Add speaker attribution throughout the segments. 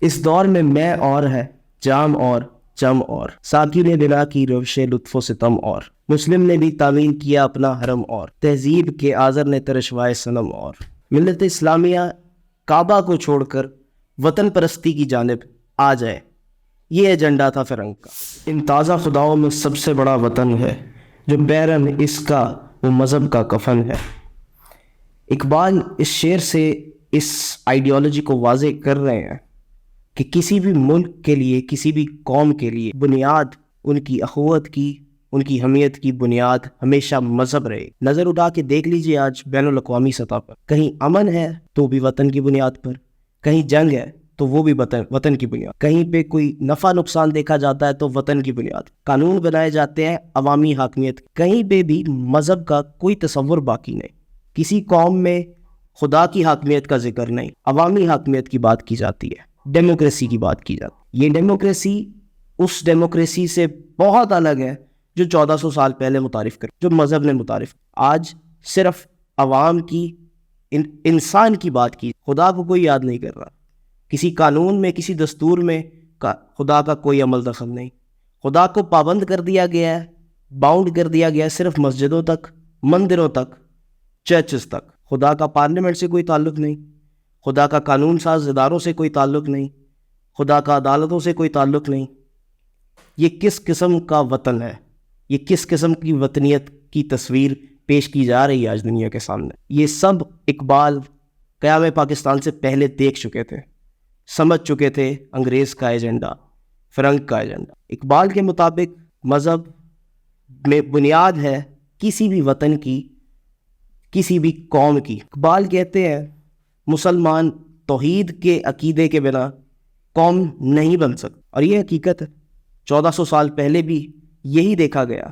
Speaker 1: اس دور میں اور ہے جام اور جم اور ساقی نے بنا کی روش لطف و ستم اور مسلم نے بھی تعمیر کیا اپنا حرم اور تہذیب کے آذر نے ترشوائے صنم اور ملت اسلامیہ کعبہ کو چھوڑ کر وطن پرستی کی جانب آ جائے، یہ ایجنڈا تھا فرنگ کا۔ ان تازہ خداؤں میں سب سے بڑا وطن ہے، جو بیرن اس کا وہ مذہب کا کفن ہے۔ اقبال اس شعر سے اس آئیڈیالوجی کو واضح کر رہے ہیں کہ کسی بھی ملک کے لیے، کسی بھی قوم کے لیے بنیاد ان کی اخوت کی، ان کی حمیت کی بنیاد ہمیشہ مذہب رہے۔ نظر اٹھا کے دیکھ لیجئے آج بین الاقوامی سطح پر کہیں امن ہے تو بھی وطن کی بنیاد پر، کہیں جنگ ہے تو وہ بھی وطن کی بنیاد، کہیں پہ کوئی نفع نقصان دیکھا جاتا ہے تو وطن کی بنیاد، قانون بنائے جاتے ہیں عوامی حاکمیت، کہیں پہ بھی مذہب کا کوئی تصور باقی نہیں۔ کسی قوم میں خدا کی حاکمیت کا ذکر نہیں، عوامی حاکمیت کی بات کی جاتی ہے، ڈیموکریسی کی بات کی جاتی ہے۔ یہ ڈیموکریسی اس ڈیموکریسی سے بہت الگ ہے جو 1400 سال پہلے متعارف کر، جو مذہب نے متعارف۔ آج صرف عوام کی، انسان کی بات کی، خدا کو کوئی یاد نہیں کر رہا۔ کسی قانون میں، کسی دستور میں خدا کا کوئی عمل دخل نہیں۔ خدا کو پابند کر دیا گیا ہے، باؤنڈ کر دیا گیا ہے صرف مسجدوں تک، مندروں تک، چرچز تک۔ خدا کا پارلیمنٹ سے کوئی تعلق نہیں، خدا کا قانون ساز اداروں سے کوئی تعلق نہیں، خدا کا عدالتوں سے کوئی تعلق نہیں۔ یہ کس قسم کا وطن ہے؟ یہ کس قسم کی وطنیت کی تصویر پیش کی جا رہی ہے آج دنیا کے سامنے؟ یہ سب اقبال قیام پاکستان سے پہلے دیکھ چکے تھے، سمجھ چکے تھے انگریز کا ایجنڈا، فرنگ کا ایجنڈا۔ اقبال کے مطابق مذہب میں بنیاد ہے کسی بھی وطن کی، کسی بھی قوم کی۔ اقبال کہتے ہیں مسلمان توحید کے عقیدے کے بنا قوم نہیں بن سکتا، اور یہ حقیقت ہے۔ 1400 سال پہلے بھی یہی دیکھا گیا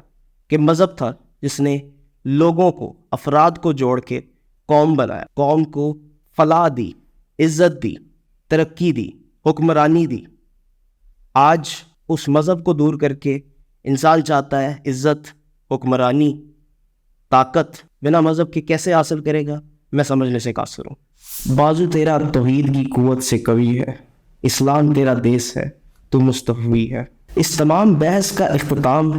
Speaker 1: کہ مذہب تھا جس نے لوگوں کو، افراد کو جوڑ کے قوم بنایا، قوم کو فلاح دی، عزت دی، ترقی دی، حکمرانی دی۔ آج اس مذہب کو دور کر کے انسان چاہتا ہے عزت، حکمرانی، طاقت بنا مذہب کے کیسے حاصل کرے گا؟ میں سمجھنے سے قاصر ہوں۔ بازو تیرا توحید کی قوت سے قوی ہے، اسلام تیرا دیس ہے تو مستحوی ہے۔ اس تمام بحث کا اختتام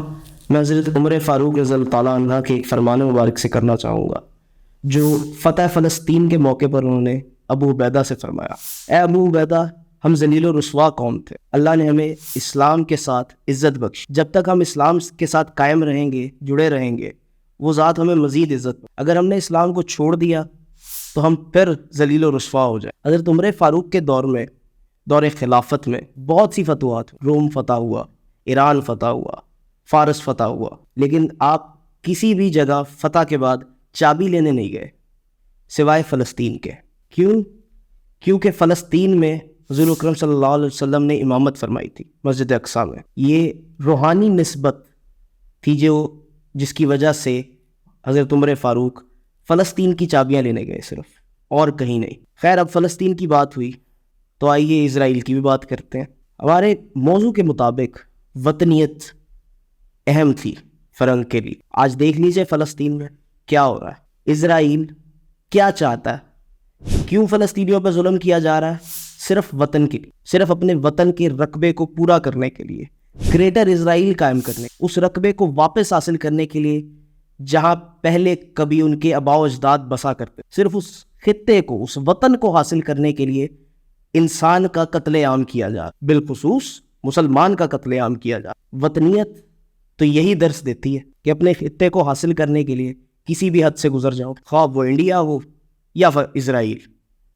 Speaker 1: میں حضرت عمر فاروق رضی اللہ تعالیٰ عنہ کے ایک فرمان مبارک سے کرنا چاہوں گا، جو فتح فلسطین کے موقع پر انہوں نے ابو عبیدہ سے فرمایا: اے ابو عبیدہ، ہم ذلیل و رسوا قوم تھے، اللہ نے ہمیں اسلام کے ساتھ عزت بخشی، جب تک ہم اسلام کے ساتھ قائم رہیں گے، جڑے رہیں گے، وہ ذات ہمیں مزید عزت۔ اگر ہم نے اسلام کو چھوڑ دیا تو ہم پھر ذلیل و رسوا ہو جائیں۔ حضرت عمر فاروق کے دور میں، دور خلافت میں، بہت سی فتوحات، روم فتح ہوا، ایران فتح ہوا، فارس فتح ہوا، لیکن آپ کسی بھی جگہ فتح کے بعد چابی لینے نہیں گئے سوائے فلسطین کے۔ کیوں؟ کیونکہ فلسطین میں حضور اکرم صلی اللہ علیہ وسلم نے امامت فرمائی تھی مسجد اقصیٰ میں۔ یہ روحانی نسبت تھی جس کی وجہ سے حضرت عمر فاروق فلسطین کی چابیاں لینے گئے، صرف، اور کہیں نہیں۔ خیر، اب فلسطین کی بات ہوئی تو آئیے اسرائیل کی بھی بات کرتے ہیں۔ ہمارے موضوع کے مطابق وطنیت اہم تھی فرنگ کے لیے۔ آج دیکھ لیجئے فلسطین میں کیا ہو رہا ہے، اسرائیل کیا چاہتا ہے، کیوں فلسطینیوں پر ظلم کیا جا رہا ہے؟ صرف وطن کے لیے، صرف اپنے وطن کے رقبے کو پورا کرنے کے لیے، گریٹر اسرائیل قائم کرنے، اس رقبے کو واپس حاصل کرنے کے لیے جہاں پہلے کبھی ان کے آباء و اجداد بسا کرتے، صرف اس خطے کو، اس وطن کو حاصل کرنے کے لیے انسان کا قتل عام کیا جا رہا، بالخصوص مسلمان کا قتل عام کیا جا رہا۔ وطنیت تو یہی درس دیتی ہے کہ اپنے خطے کو حاصل کرنے کے لیے کسی بھی حد سے گزر جاؤ، خواہ وہ انڈیا ہو یا اسرائیل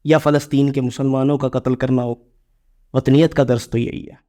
Speaker 1: یا فلسطین کے مسلمانوں کا قتل کرنا ہو۔ وطنیت کا درس تو یہی ہے۔